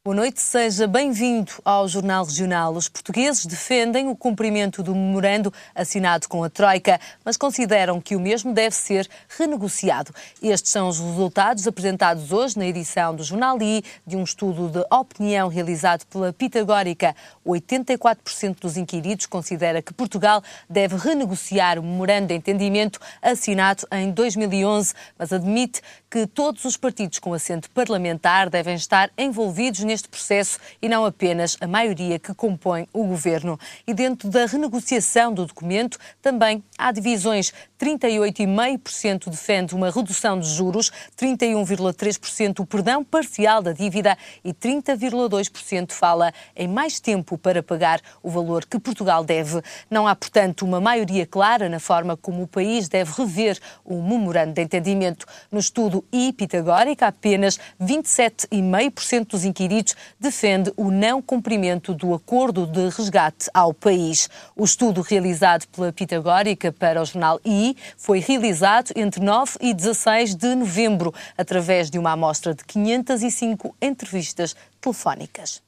Boa noite, seja bem-vindo ao Jornal Regional. Os portugueses defendem o cumprimento do memorando assinado com a Troika, mas consideram que o mesmo deve ser renegociado. Estes são os resultados apresentados hoje na edição do Jornal I de um estudo de opinião realizado pela Pitagórica. 84% dos inquiridos considera que Portugal deve renegociar o memorando de entendimento assinado em 2011, mas admite que todos os partidos com assento parlamentar devem estar envolvidos neste processo e não apenas a maioria que compõe o governo. E dentro da renegociação do documento também há divisões. 38,5% defende uma redução de juros, 31,3% o perdão parcial da dívida e 30,2% fala em mais tempo para pagar o valor que Portugal deve. Não há, portanto, uma maioria clara na forma como o país deve rever o memorando de entendimento. No estudo Pitagórica, apenas 27,5% dos inquiridos defende o não cumprimento do acordo de resgate ao país. O estudo realizado pela Pitagórica para o jornal I foi realizado entre 9 e 16 de novembro, através de uma amostra de 505 entrevistas telefónicas.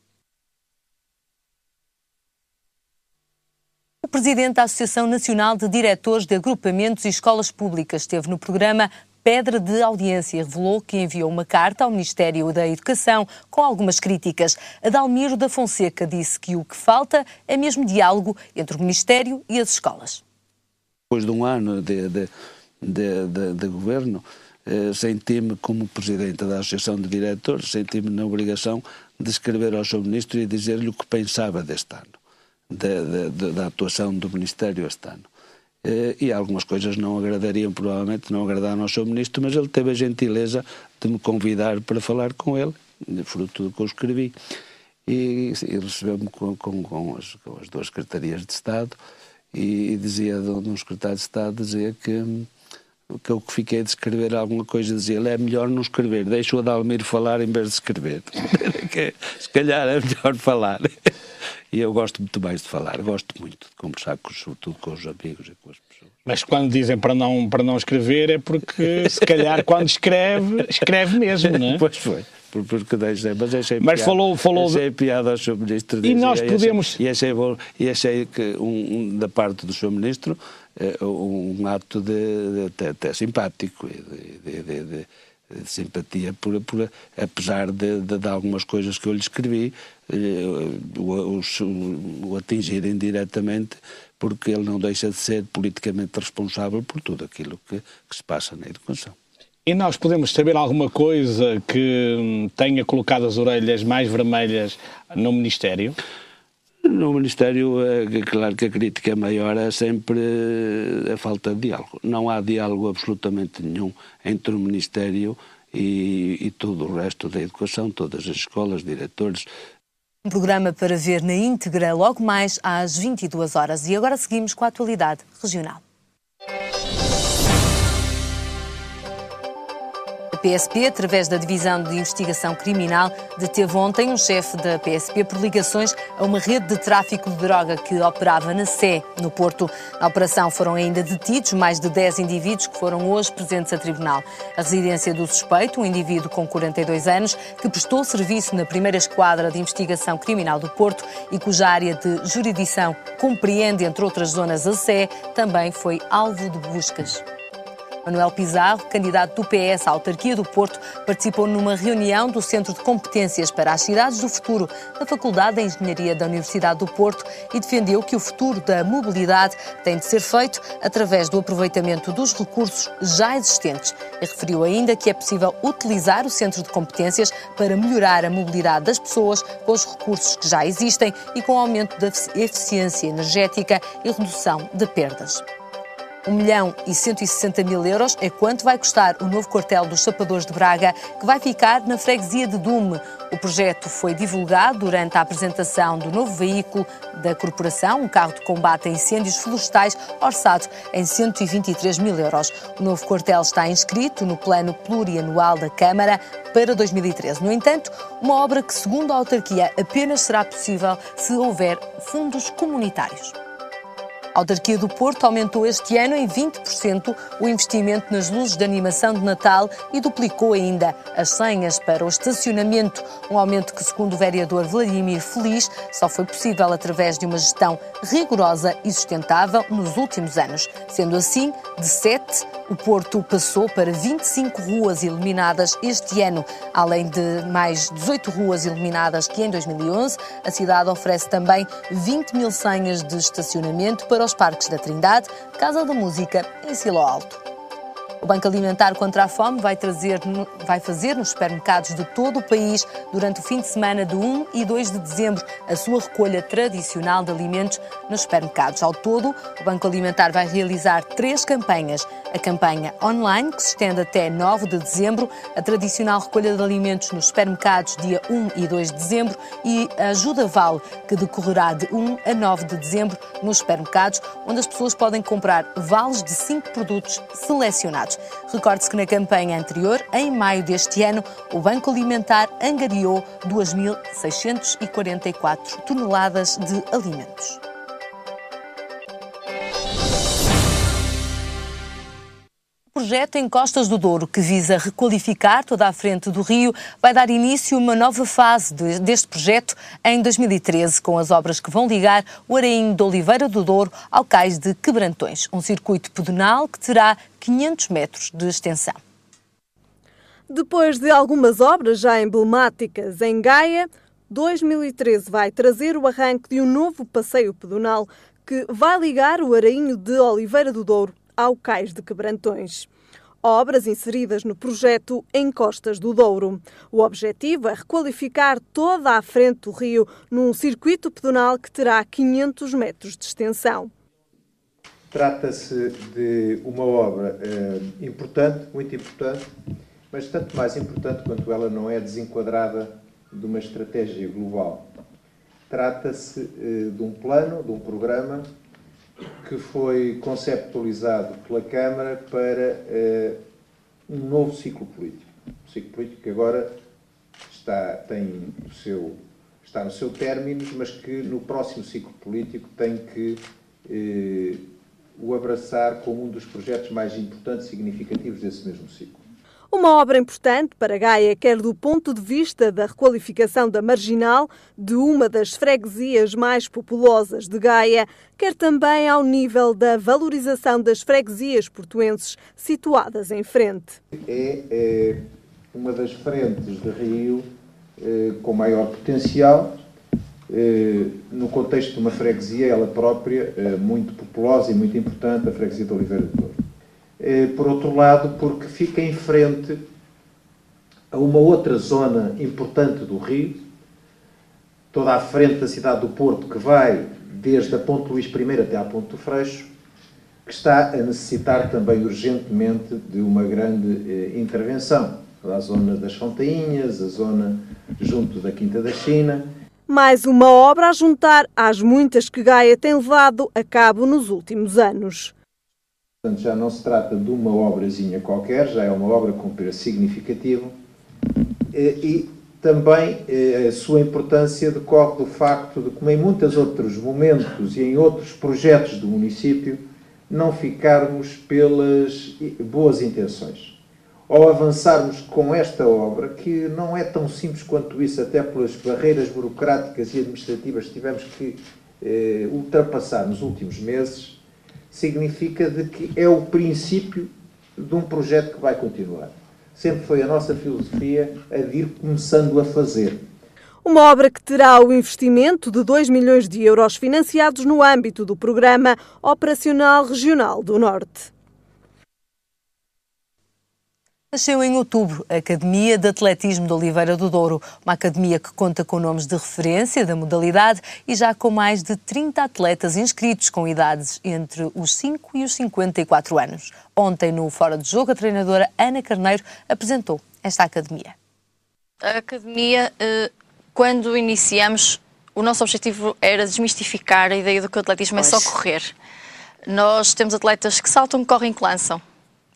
O presidente da Associação Nacional de Diretores de Agrupamentos e Escolas Públicas esteve no programa Pedra de Audiência e revelou que enviou uma carta ao Ministério da Educação com algumas críticas. Adalmiro da Fonseca disse que o que falta é mesmo diálogo entre o Ministério e as escolas. Depois de um ano de governo, senti-me como presidente da Associação de Diretores, senti-me na obrigação de escrever ao Sr. Ministro e dizer-lhe o que pensava deste ano, da atuação do Ministério este ano. E algumas coisas não agradariam, provavelmente não agradaram ao Sr. Ministro, mas ele teve a gentileza de me convidar para falar com ele, fruto do que eu escrevi. E recebeu-me com as duas secretarias de Estado e dizia, de um secretário de Estado, dizia que eu fiquei de escrever alguma coisa, dizia ele, é melhor não escrever, deixa o Adalmiro falar em vez de escrever. Se calhar é melhor falar. E eu gosto muito mais de falar, gosto muito de conversar, sobretudo com os amigos e com as pessoas. Mas quando dizem para não escrever é porque, se calhar, quando escreve mesmo, não é? Pois foi, porque deixei, mas achei mas piada. Falou achei piada ao Sr. Ministro. E nós podemos... E achei que, da parte do Sr. Ministro, um ato até simpático e de simpatia, apesar de algumas coisas que eu lhe escrevi, o atingirem diretamente, porque ele não deixa de ser politicamente responsável por tudo aquilo que se passa na educação. E nós podemos saber alguma coisa que tenha colocado as orelhas mais vermelhas no Ministério? No Ministério, é claro que a crítica maior é sempre a falta de diálogo. Não há diálogo absolutamente nenhum entre o Ministério e todo o resto da educação, todas as escolas, diretores. Um programa para ver na íntegra logo mais às 22 horas. E agora seguimos com a atualidade regional. A PSP, através da Divisão de Investigação Criminal, deteve ontem um chefe da PSP por ligações a uma rede de tráfico de droga que operava na Sé, no Porto. Na operação foram ainda detidos mais de 10 indivíduos que foram hoje presentes a tribunal. A residência do suspeito, um indivíduo com 42 anos, que prestou serviço na primeira esquadra de investigação criminal do Porto e cuja área de jurisdição compreende, entre outras zonas, a Sé, também foi alvo de buscas. Manuel Pizarro, candidato do PS à autarquia do Porto, participou numa reunião do Centro de Competências para as Cidades do Futuro da Faculdade de Engenharia da Universidade do Porto e defendeu que o futuro da mobilidade tem de ser feito através do aproveitamento dos recursos já existentes e referiu ainda que é possível utilizar o Centro de Competências para melhorar a mobilidade das pessoas com os recursos que já existem e com o aumento da eficiência energética e redução de perdas. 1.160.000 euros é quanto vai custar o novo quartel dos Sapadores de Braga, que vai ficar na freguesia de Dume. O projeto foi divulgado durante a apresentação do novo veículo da corporação, um carro de combate a incêndios florestais, orçado em 123.000 euros. O novo quartel está inscrito no plano plurianual da Câmara para 2013. No entanto, uma obra que, segundo a autarquia, apenas será possível se houver fundos comunitários. A autarquia do Porto aumentou este ano em 20% o investimento nas luzes de animação de Natal e duplicou ainda as senhas para o estacionamento, um aumento que, segundo o vereador Vladimir Feliz, só foi possível através de uma gestão rigorosa e sustentável nos últimos anos. Sendo assim, de 7, o Porto passou para 25 ruas iluminadas este ano, além de mais 18 ruas iluminadas que em 2011. A cidade oferece também 20 mil senhas de estacionamento para os Parques da Trindade, Casa da Música e Silo Alto. O Banco Alimentar contra a Fome vai fazer nos supermercados de todo o país, durante o fim de semana de 1 e 2 de dezembro, a sua recolha tradicional de alimentos nos supermercados. Ao todo, o Banco Alimentar vai realizar 3 campanhas. A campanha online, que se estende até 9 de dezembro, a tradicional recolha de alimentos nos supermercados dia 1 e 2 de dezembro e a Ajuda Vale, que decorrerá de 1 a 9 de dezembro nos supermercados, onde as pessoas podem comprar vales de 5 produtos selecionados. Recorde-se que na campanha anterior, em maio deste ano, o Banco Alimentar angariou 2.644 toneladas de alimentos. O projeto em Costas do Douro, que visa requalificar toda a frente do rio, vai dar início a uma nova fase deste projeto em 2013, com as obras que vão ligar o Arainho de Oliveira do Douro ao cais de Quebrantões, um circuito pedonal que terá 500 metros de extensão. Depois de algumas obras já emblemáticas em Gaia, 2013 vai trazer o arranque de um novo passeio pedonal que vai ligar o Arainho de Oliveira do Douro ao cais de Quebrantões. Obras inseridas no projeto em Costas do Douro. O objetivo é requalificar toda a frente do rio num circuito pedonal que terá 500 metros de extensão. Trata-se de uma obra importante, muito importante, mas tanto mais importante quanto ela não é desenquadrada de uma estratégia global. Trata-se de um plano, de um programa que foi conceptualizado pela Câmara para um novo ciclo político. Um ciclo político que agora está no seu término, mas que no próximo ciclo político tem que o abraçar como um dos projetos mais importantes e significativos desse mesmo ciclo. Uma obra importante para Gaia, quer do ponto de vista da requalificação da marginal de uma das freguesias mais populosas de Gaia, quer também ao nível da valorização das freguesias portuenses situadas em frente. É uma das frentes de rio com maior potencial, no contexto de uma freguesia, ela própria, muito populosa e muito importante, a freguesia de Oliveira do Douro. Por outro lado, porque fica em frente a uma outra zona importante do rio, toda à frente da cidade do Porto, que vai desde a Ponte Luís I até à Ponte do Freixo, que está a necessitar também urgentemente de uma grande intervenção. A zona das Fontainhas, a zona junto da Quinta da China. Mais uma obra a juntar às muitas que Gaia tem levado a cabo nos últimos anos. Portanto, já não se trata de uma obrazinha qualquer, já é uma obra com preço significativo e também a sua importância decorre do facto de, como em muitos outros momentos e em outros projetos do município, não ficarmos pelas boas intenções. Ao avançarmos com esta obra, que não é tão simples quanto isso, até pelas barreiras burocráticas e administrativas que tivemos que ultrapassar nos últimos meses, significa de que é o princípio de um projeto que vai continuar. Sempre foi a nossa filosofia a de ir começando a fazer. Uma obra que terá o investimento de 2 milhões de euros financiados no âmbito do Programa Operacional Regional do Norte. Nasceu em outubro a Academia de Atletismo de Oliveira do Douro, uma academia que conta com nomes de referência da modalidade e já com mais de 30 atletas inscritos com idades entre os 5 e os 54 anos. Ontem, no Fora de Jogo, a treinadora Ana Carneiro apresentou esta academia. A academia, quando iniciamos, o nosso objetivo era desmistificar a ideia de que o atletismo é só correr. Nós temos atletas que saltam, correm, que lançam.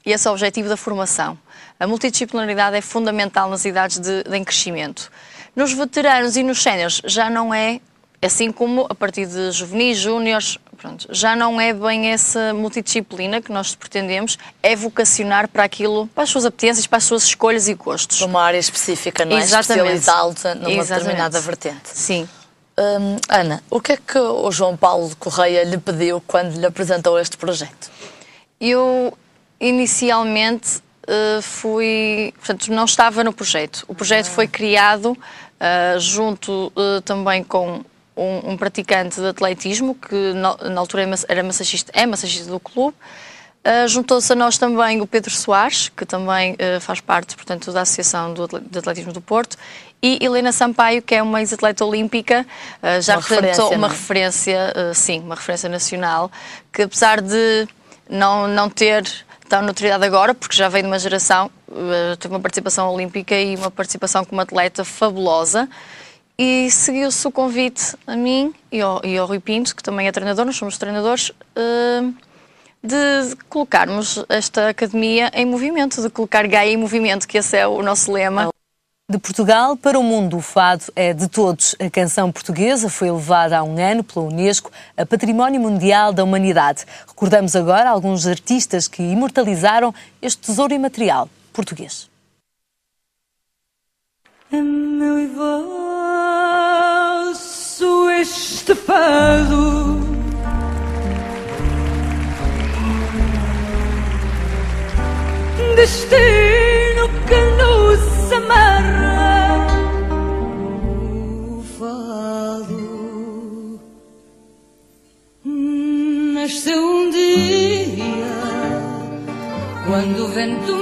E esse é o objetivo da formação. A multidisciplinaridade é fundamental nas idades em crescimento. Nos veteranos e nos séniores já não é Assim como a partir de juvenis, júniores, pronto, já não é bem essa multidisciplina que nós pretendemos, é vocacionar para aquilo, para as suas apetências, para as suas escolhas e gostos. Para uma área específica, não é? Especializá-los numa determinada vertente. Sim. Ana, o que é que o João Paulo Correia lhe pediu quando lhe apresentou este projeto? Eu, inicialmente, portanto, não estava no projeto. O projeto foi criado junto também com um praticante de atletismo, que na altura é massagista do clube. Juntou-se a nós também o Pedro Soares, que também faz parte, portanto, da Associação de Atletismo do Porto, e Helena Sampaio, que é uma ex-atleta olímpica, já representou uma referência, uma referência nacional, que apesar de não ter tão notoriedade agora, porque já veio de uma geração, teve uma participação olímpica e uma participação como atleta fabulosa, e seguiu-se o convite a mim e ao Rui Pinto, que também é treinador, nós somos treinadores, de colocarmos esta academia em movimento, de colocar Gaia em movimento, que esse é o nosso lema. De Portugal para o mundo, o fado é de todos. A canção portuguesa foi elevada há um ano pela Unesco a Património Mundial da Humanidade. Recordamos agora alguns artistas que imortalizaram este tesouro imaterial português. É meu e vosso este fado, destino que nos amarra. O fado nasceu um dia quando o vento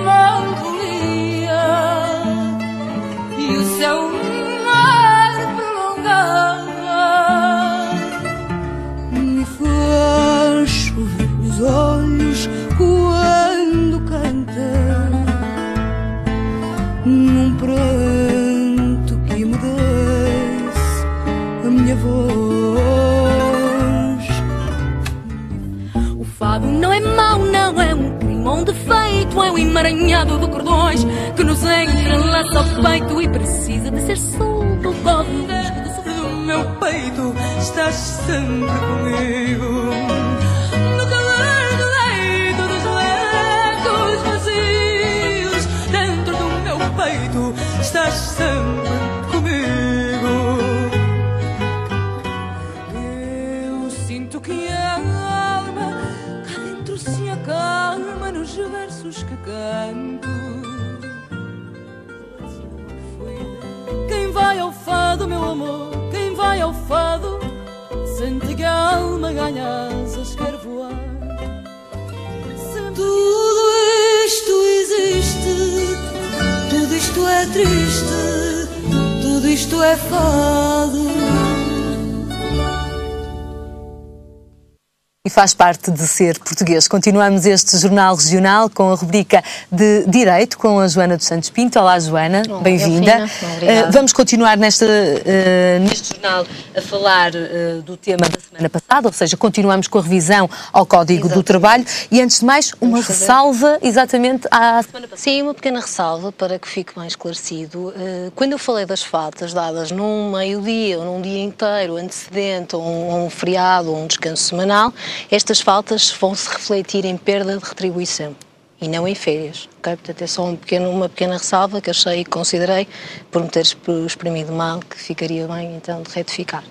melancolia e o céu mar prolongava me faz chover nos olhos quando canta, num pranto que emudece a minha voz. O fado não é mau, não é um crime ou um defeito, é um emaranhado de cordões que nos entrelaça ao peito e precisa de ser solto. Do meu peito estás sempre comigo. Estás sempre comigo. Eu sinto que a alma cá dentro se acalma nos versos que canto. Quem vai ao fado, meu amor, quem vai ao fado, sente que a alma ganha asas, quer voar. Tudo isto existe, tudo isto é triste, tudo isto é fado. E faz parte de ser português. Continuamos este Jornal Regional com a rubrica de Direito com a Joana dos Santos Pinto. Olá, Joana, bem-vinda. Vamos continuar neste jornal a falar do tema da semana passada, ou seja, continuamos com a revisão ao Código do Trabalho e, antes de mais, uma ressalva exatamente à semana passada. Sim, uma pequena ressalva para que fique mais esclarecido. Quando eu falei das faltas dadas num meio-dia ou num dia inteiro antecedente a um feriado ou um descanso semanal, estas faltas vão se refletir em perda de retribuição e não em férias. Okay? Portanto, é só uma pequena ressalva que achei e considerei, por me ter exprimido mal, que ficaria bem então de retificar.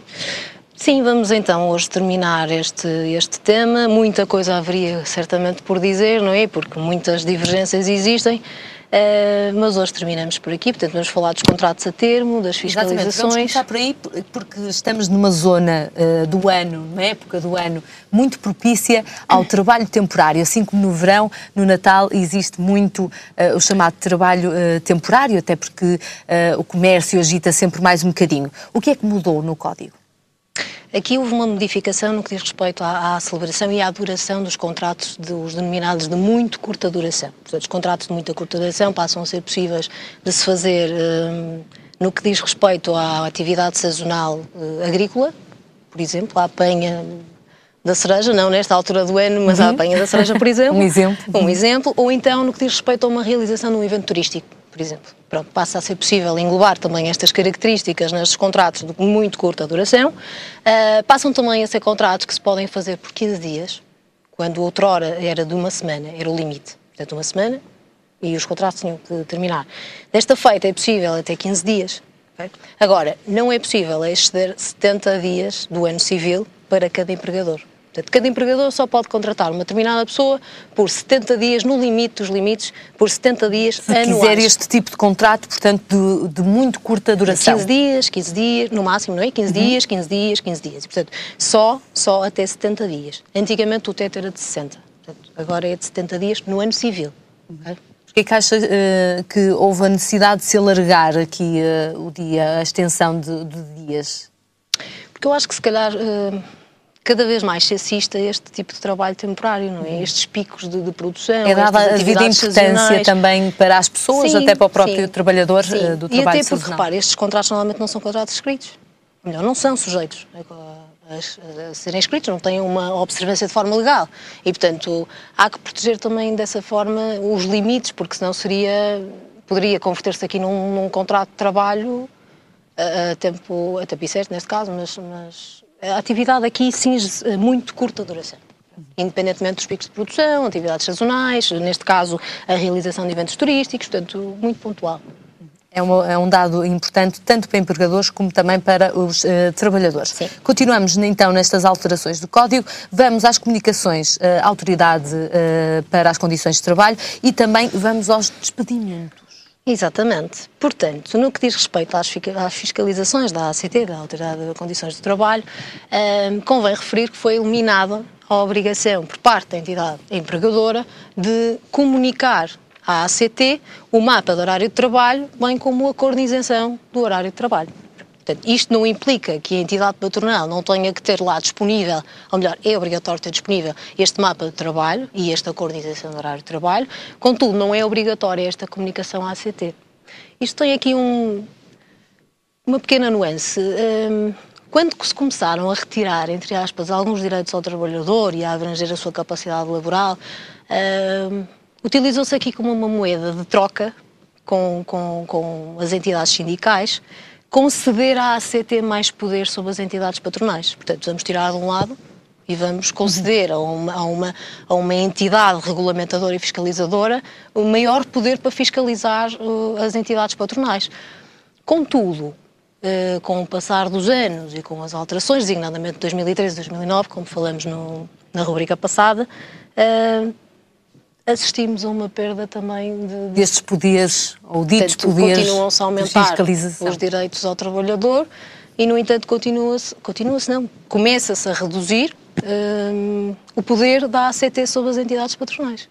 Sim, vamos então hoje terminar este tema. Muita coisa haveria certamente por dizer, não é? Porque muitas divergências existem. Mas hoje terminamos por aqui, portanto vamos falar dos contratos a termo, das fiscalizações. Exatamente, vamos começar por aí porque estamos numa zona do ano, numa época do ano muito propícia ao trabalho temporário, assim como no verão, no Natal existe muito o chamado trabalho temporário, até porque o comércio agita sempre mais um bocadinho. O que é que mudou no Código? Aqui houve uma modificação no que diz respeito à celebração e à duração dos contratos, os denominados de muito curta duração. Portanto, os contratos de muita curta duração passam a ser possíveis de se fazer no que diz respeito à atividade sazonal agrícola, por exemplo, a apanha da cereja, não nesta altura do ano, mas a apanha da cereja, por exemplo. Um exemplo. Um exemplo. Ou então no que diz respeito a uma realização de um evento turístico. por exemplo. Pronto, passa a ser possível englobar também estas características nestes contratos de muito curta duração. Passam também a ser contratos que se podem fazer por 15 dias, quando outrora era de uma semana, era o limite. Portanto, uma semana e os contratos tinham que terminar. Desta feita é possível até 15 dias. Okay? Agora, não é possível exceder 70 dias do ano civil para cada empregador. Portanto, cada empregador só pode contratar uma determinada pessoa por 70 dias, no limite dos limites, por 70 dias anuais. Se quiser este tipo de contrato, portanto, de muito curta duração. 15 dias, no máximo, não é? 15 dias. E, portanto, só até 70 dias. Antigamente o teto era de 60. Portanto, agora é de 70 dias no ano civil. Okay? Porquê que acha que houve a necessidade de se alargar aqui o dia, a extensão de dias? Porque eu acho que se calhar cada vez mais se assiste a este tipo de trabalho temporário, não é? Estes picos de produção, é dada a devida importância também para as pessoas, sim, até para o próprio trabalhador do trabalho sazonal. E até porque, repare, estes contratos normalmente não são contratos escritos. Melhor, não são sujeitos a serem escritos, não têm uma observância de forma legal. E, portanto, há que proteger também dessa forma os limites, porque senão poderia converter-se aqui num contrato de trabalho a tempo incerto, neste caso, mas a atividade aqui cinge muito curta duração. Independentemente dos picos de produção, atividades sazonais, neste caso a realização de eventos turísticos, portanto, muito pontual. É um dado importante tanto para empregadores como também para os trabalhadores. Sim. Continuamos então nestas alterações do Código, vamos às comunicações autoridade para as condições de trabalho e também vamos aos despedimentos. Exatamente. Portanto, no que diz respeito às fiscalizações da ACT, da Autoridade de Condições de Trabalho, convém referir que foi eliminada a obrigação por parte da entidade empregadora de comunicar à ACT o mapa de horário de trabalho, bem como o acordo de isenção do horário de trabalho. Portanto, isto não implica que a entidade patronal não tenha que ter lá disponível, ou melhor, é obrigatório ter disponível este mapa de trabalho e este acordo de isenção do horário de trabalho, contudo, não é obrigatória esta comunicação à ACT. Isto tem aqui uma pequena nuance. Quando se começaram a retirar, entre aspas, alguns direitos ao trabalhador e a abranger a sua capacidade laboral, utilizou-se aqui como uma moeda de troca com as entidades sindicais, conceder à ACT mais poder sobre as entidades patronais. Portanto, vamos tirar de um lado e vamos conceder a uma entidade regulamentadora e fiscalizadora o maior poder para fiscalizar as entidades patronais. Contudo, com o passar dos anos e com as alterações, designadamente de 2013 e 2009, como falamos na rubrica passada, assistimos a uma perda também destes poderes, ou ditos poderes, continuam-se a aumentar os direitos ao trabalhador e, no entanto, começa-se a reduzir o poder da ACT sobre as entidades patronais.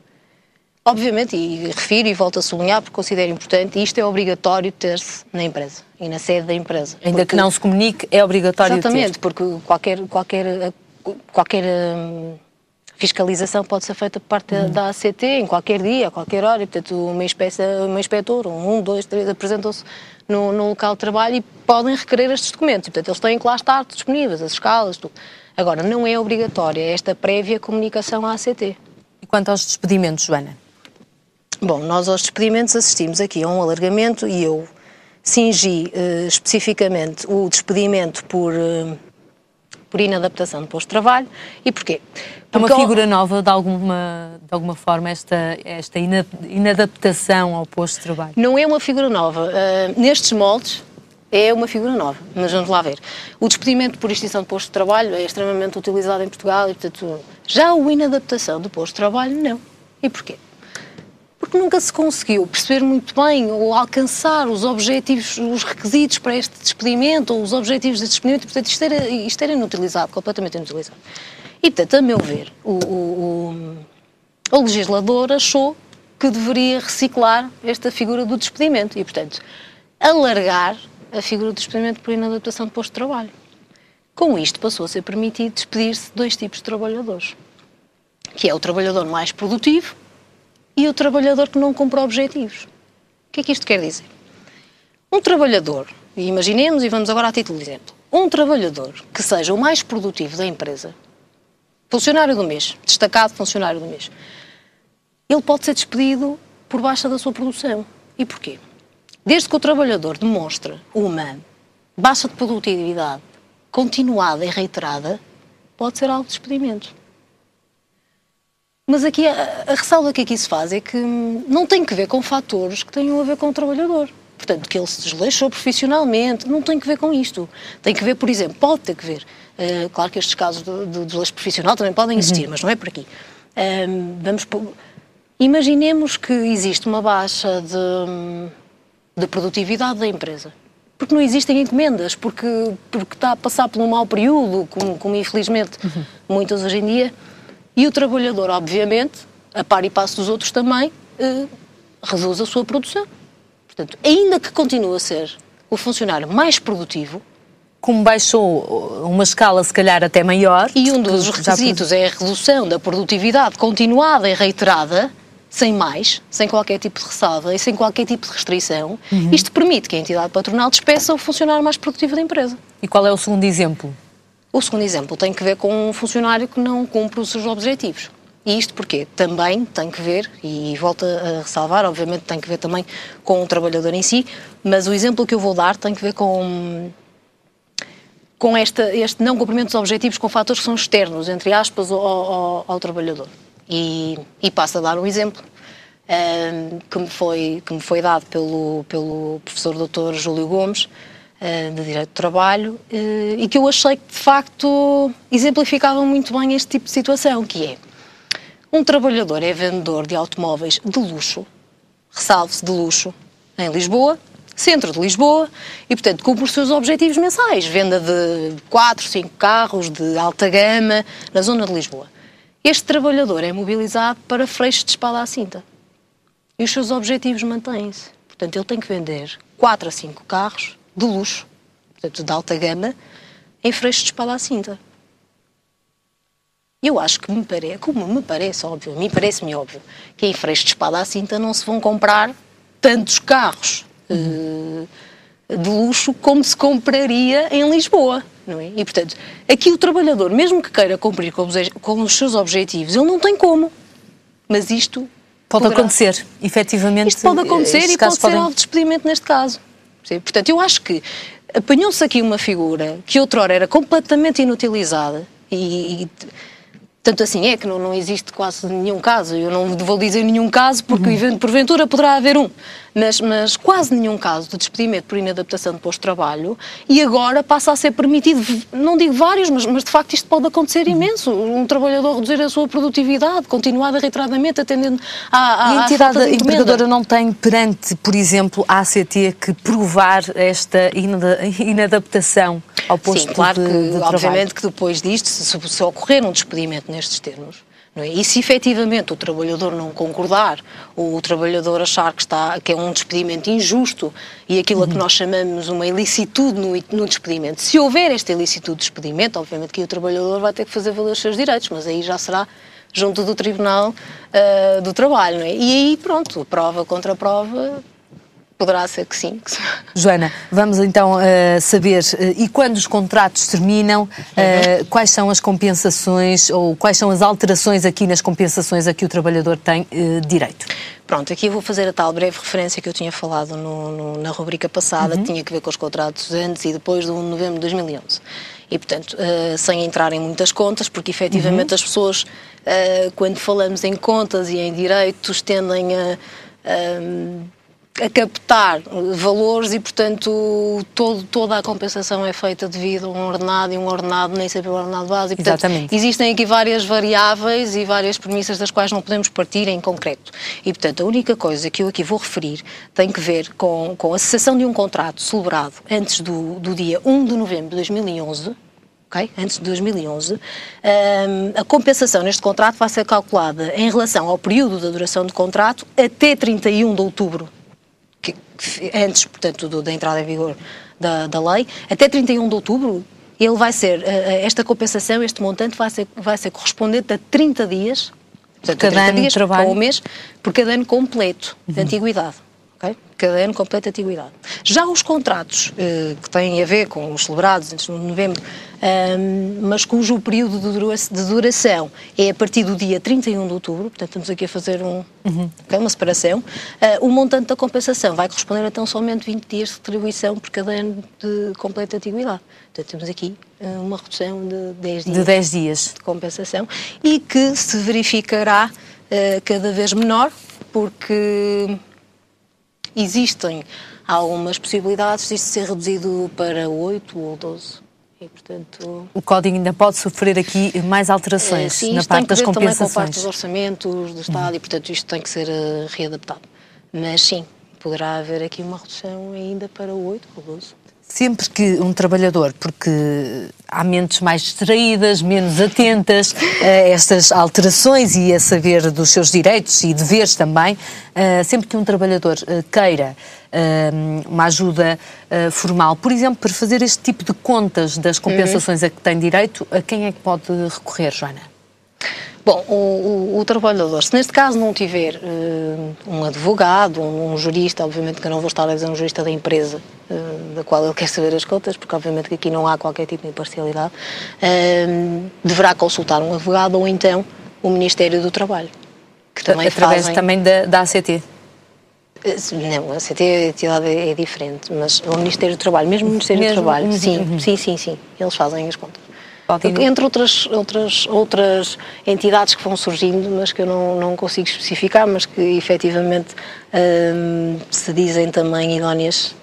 Obviamente, e refiro e volto a sublinhar porque considero importante, isto é obrigatório ter-se na empresa e na sede da empresa. Ainda que não se comunique, é obrigatório ter. Exatamente, porque qualquer fiscalização pode ser feita por parte da ACT em qualquer dia, a qualquer hora, e, portanto, uma inspetor, 1, 2, 3, apresentam-se no local de trabalho e podem requerer estes documentos. E, portanto, eles têm que lá estar disponíveis, as escalas, tudo. Agora, não é obrigatória esta prévia comunicação à ACT. E quanto aos despedimentos, Joana? Bom, nós aos despedimentos assistimos aqui a um alargamento e eu cingi especificamente o despedimento por inadaptação do posto de trabalho. E porquê? É uma figura nova, de alguma forma, esta inadaptação ao posto de trabalho? Não é uma figura nova. Nestes moldes, é uma figura nova, mas vamos lá ver. O despedimento por extinção de posto de trabalho é extremamente utilizado em Portugal e, portanto, já a inadaptação do posto de trabalho, não. E porquê? Porque nunca se conseguiu perceber muito bem ou alcançar os objetivos, os requisitos para este despedimento ou os objetivos deste despedimento. Portanto, isto era inutilizado, completamente inutilizado. E, portanto, a meu ver, o legislador achou que deveria reciclar esta figura do despedimento e, portanto, alargar a figura do despedimento por inadaptação de posto de trabalho. Com isto passou a ser permitido despedir-se de dois tipos de trabalhadores, que é o trabalhador mais produtivo e o trabalhador que não cumpre objetivos. O que é que isto quer dizer? Um trabalhador, e imaginemos, e vamos agora a título de exemplo, um trabalhador que seja o mais produtivo da empresa, funcionário do mês, destacado funcionário do mês, ele pode ser despedido por baixa da sua produção. E porquê? Desde que o trabalhador demonstre uma baixa de produtividade continuada e reiterada, pode ser alvo de despedimento. Mas aqui a ressalva que aqui se faz é que não tem que ver com fatores que tenham a ver com o trabalhador. Portanto, que ele se desleixou profissionalmente, não tem que ver com isto. Tem que ver, por exemplo, pode ter que ver. Claro que estes casos de desleixo profissional também podem existir, mas não é por aqui. Imaginemos que existe uma baixa de produtividade da empresa. Porque não existem encomendas, porque está a passar por um mau período, como infelizmente muitas hoje em dia, e o trabalhador, obviamente, a par e passo dos outros também, reduz a sua produção. Portanto, ainda que continue a ser o funcionário mais produtivo, como baixou uma escala se calhar até maior... E um dos requisitos é a redução da produtividade continuada e reiterada, sem qualquer tipo de ressalva e sem qualquer tipo de restrição, isto permite que a entidade patronal despeça o funcionário mais produtivo da empresa. E qual é o segundo exemplo? O segundo exemplo tem que ver com um funcionário que não cumpre os seus objetivos. E isto porquê? Também tem que ver, e volto a ressalvar, obviamente tem que ver também com o trabalhador em si, mas o exemplo que eu vou dar tem que ver com este não cumprimento dos objetivos com fatores que são externos, entre aspas, ao trabalhador. E passo a dar um exemplo que me foi dado pelo professor Dr. Júlio Gomes, de Direito do Trabalho, e que eu achei que, de facto, exemplificava muito bem este tipo de situação, que é: um trabalhador é vendedor de automóveis de luxo, ressalve-se de luxo, em Lisboa, centro de Lisboa, e, portanto, cumpre os seus objetivos mensais, venda de 4, 5 carros de alta gama na zona de Lisboa. Este trabalhador é mobilizado para Freixo de Espada à Cinta. E os seus objetivos mantêm-se. Portanto, ele tem que vender 4 a 5 carros de luxo, portanto, de alta gama, em Freixo de Espada à Cinta. Eu acho que parece-me óbvio, que em Freixo de Espada à Cinta não se vão comprar tantos carros de luxo como se compraria em Lisboa, não é? E, portanto, aqui o trabalhador, mesmo que queira cumprir com os seus objetivos, ele não tem como. Mas isto pode acontecer, efetivamente. Isto pode acontecer e pode ser alvo de despedimento neste caso. Sim? Portanto, eu acho que apanhou-se aqui uma figura que outrora era completamente inutilizada e tanto assim é que não existe quase nenhum caso. Eu não vou dizer nenhum caso porque porventura poderá haver um, mas quase nenhum caso de despedimento por inadaptação de posto de trabalho, e agora passa a ser permitido, não digo vários, mas de facto isto pode acontecer imenso. Um trabalhador reduzir a sua produtividade, continuada reiteradamente atendendo à E a entidade empregadora não tem perante, por exemplo, a ACT que provar esta inadaptação ao posto de trabalho? Sim, claro que, obviamente, que depois disto, se ocorrer um despedimento nestes termos, não é? E se efetivamente o trabalhador não concordar, ou o trabalhador achar que é um despedimento injusto e aquilo a que nós chamamos uma ilicitude no despedimento, se houver esta ilicitude de despedimento, obviamente que o trabalhador vai ter que fazer valer os seus direitos, mas aí já será junto do Tribunal do Trabalho, não é? E aí, pronto, prova contra prova, poderá ser que sim. Joana, vamos então saber, e quando os contratos terminam, quais são as compensações ou quais são as alterações aqui nas compensações a que o trabalhador tem direito? Pronto, aqui eu vou fazer a tal breve referência que eu tinha falado na rubrica passada, que tinha que ver com os contratos antes e depois do 1 de novembro de 2011. E, portanto, sem entrar em muitas contas, porque efetivamente as pessoas, quando falamos em contas e em direitos, tendem a captar valores e, portanto, toda a compensação é feita devido a um ordenado, e um ordenado nem sempre é um ordenado base. E, portanto, existem aqui várias variáveis e várias premissas das quais não podemos partir em concreto. E, portanto, a única coisa que eu aqui vou referir tem que ver com a cessação de um contrato celebrado antes do dia 1 de novembro de 2011, okay? Antes de 2011, a compensação neste contrato vai ser calculada em relação ao período da duração do contrato até 31 de outubro, antes, portanto, da entrada em vigor da lei, até 31 de outubro, ele vai ser, esta compensação, este montante vai ser correspondente a 30 dias, portanto, cada 30 ano dias, de trabalho, ou um mês, por cada ano completo de antiguidade. Okay? Cada ano completa a antiguidade. Já os contratos que têm a ver com os celebrados antes de novembro, mas cujo período de duração é a partir do dia 31 de outubro, portanto estamos aqui a fazer uma separação, o montante da compensação vai corresponder a tão somente 20 dias de retribuição por cada ano de completa antiguidade. Portanto temos aqui uma redução de 10 dias, de 10 dias de compensação e que se verificará cada vez menor, porque existem algumas possibilidades disto ser reduzido para 8 ou 12. E, portanto, o código ainda pode sofrer aqui mais alterações sim, na parte das compensações. Também com a parte dos orçamentos do Estado e, portanto, isto tem que ser readaptado. Mas sim, poderá haver aqui uma redução ainda para 8 ou 12. Sempre que um trabalhador, porque há mentes mais distraídas, menos atentas a estas alterações e a saber dos seus direitos e deveres também, sempre que um trabalhador queira uma ajuda formal, por exemplo, para fazer este tipo de contas das compensações a que tem direito, a quem é que pode recorrer, Joana? Bom, o trabalhador, se neste caso não tiver um advogado, um jurista, obviamente que eu não vou estar a dizer um jurista da empresa da qual ele quer saber as contas, porque obviamente que aqui não há qualquer tipo de imparcialidade, deverá consultar um advogado ou então o Ministério do Trabalho, que também através também da ACT? Não, a ACT a entidade é diferente, mas o Ministério do Trabalho, mesmo o Ministério do Trabalho, sim, eles fazem as contas. Entre outras entidades que vão surgindo, mas que eu não consigo especificar, mas que efetivamente se dizem também idóneas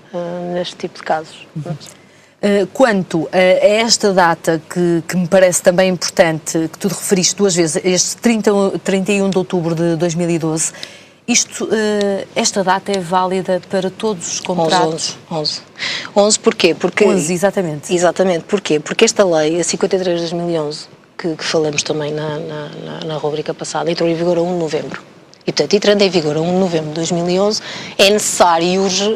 neste tipo de casos. Quanto a esta data que me parece também importante, que tu referiste duas vezes, este 31 de outubro de 2012, esta data é válida para todos os contratos? 11 porquê? 11, exatamente. Exatamente, porquê? Porque esta lei, a 53 de 2011, que falamos também na rubrica passada, entrou em vigor a 1 de novembro. E, portanto, entrando em vigor a 1 de novembro de 2011, é necessário e urge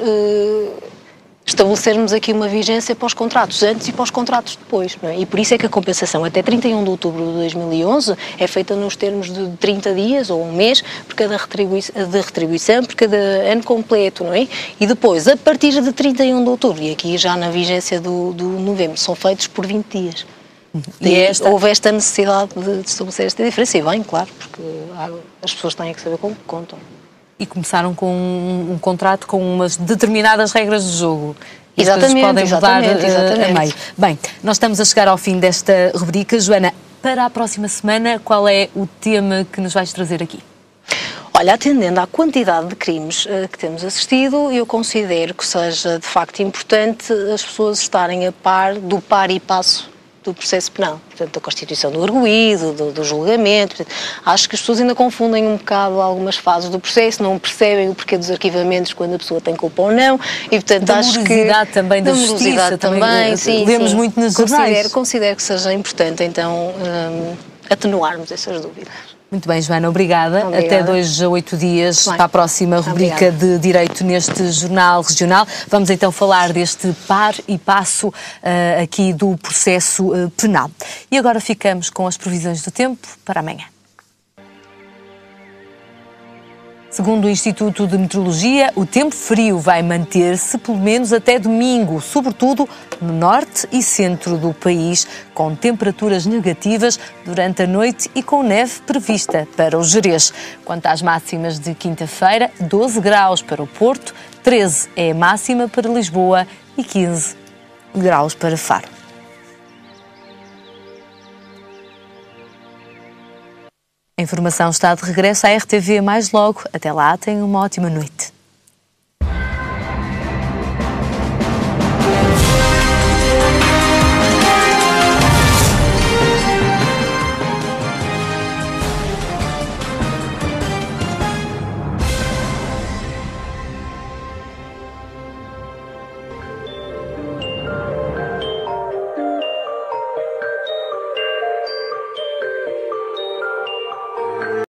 estabelecermos aqui uma vigência para os contratos antes e para os contratos depois, não é? E por isso é que a compensação até 31 de outubro de 2011 é feita nos termos de 30 dias ou um mês por cada retribuição, por cada ano completo, não é? E depois, a partir de 31 de outubro, e aqui já na vigência do novembro, são feitos por 20 dias. E houve esta necessidade de estabelecer esta diferença, e bem, claro, porque as pessoas têm que saber como contam. E começaram com um contrato com umas determinadas regras de jogo. E exatamente, podem mudar a meio. Bem, nós estamos a chegar ao fim desta rubrica. Joana, para a próxima semana, qual é o tema que nos vais trazer aqui? Olha, atendendo à quantidade de crimes que temos assistido, eu considero que seja de facto importante as pessoas estarem a par do par e passo do processo penal, portanto, da constituição do arguido, do julgamento. Portanto, acho que as pessoas ainda confundem um bocado algumas fases do processo, não percebem o porquê dos arquivamentos quando a pessoa tem culpa ou não, e portanto acho que... também da justiça, também sim, lemos muito nos jornais. Considero que seja importante, então, atenuarmos essas dúvidas. Muito bem, Joana, obrigada. Até 2 a 8 dias para a próxima rubrica de Direito neste Jornal Regional. Vamos então falar deste par e passo aqui do processo penal. E agora ficamos com as previsões do tempo para amanhã. Segundo o Instituto de Meteorologia, o tempo frio vai manter-se pelo menos até domingo, sobretudo no norte e centro do país, com temperaturas negativas durante a noite e com neve prevista para o Gerês. Quanto às máximas de quinta-feira, 12 graus para o Porto, 13 é a máxima para Lisboa e 15 graus para Faro. A informação está de regresso à RTV mais logo. Até lá, tenham uma ótima noite.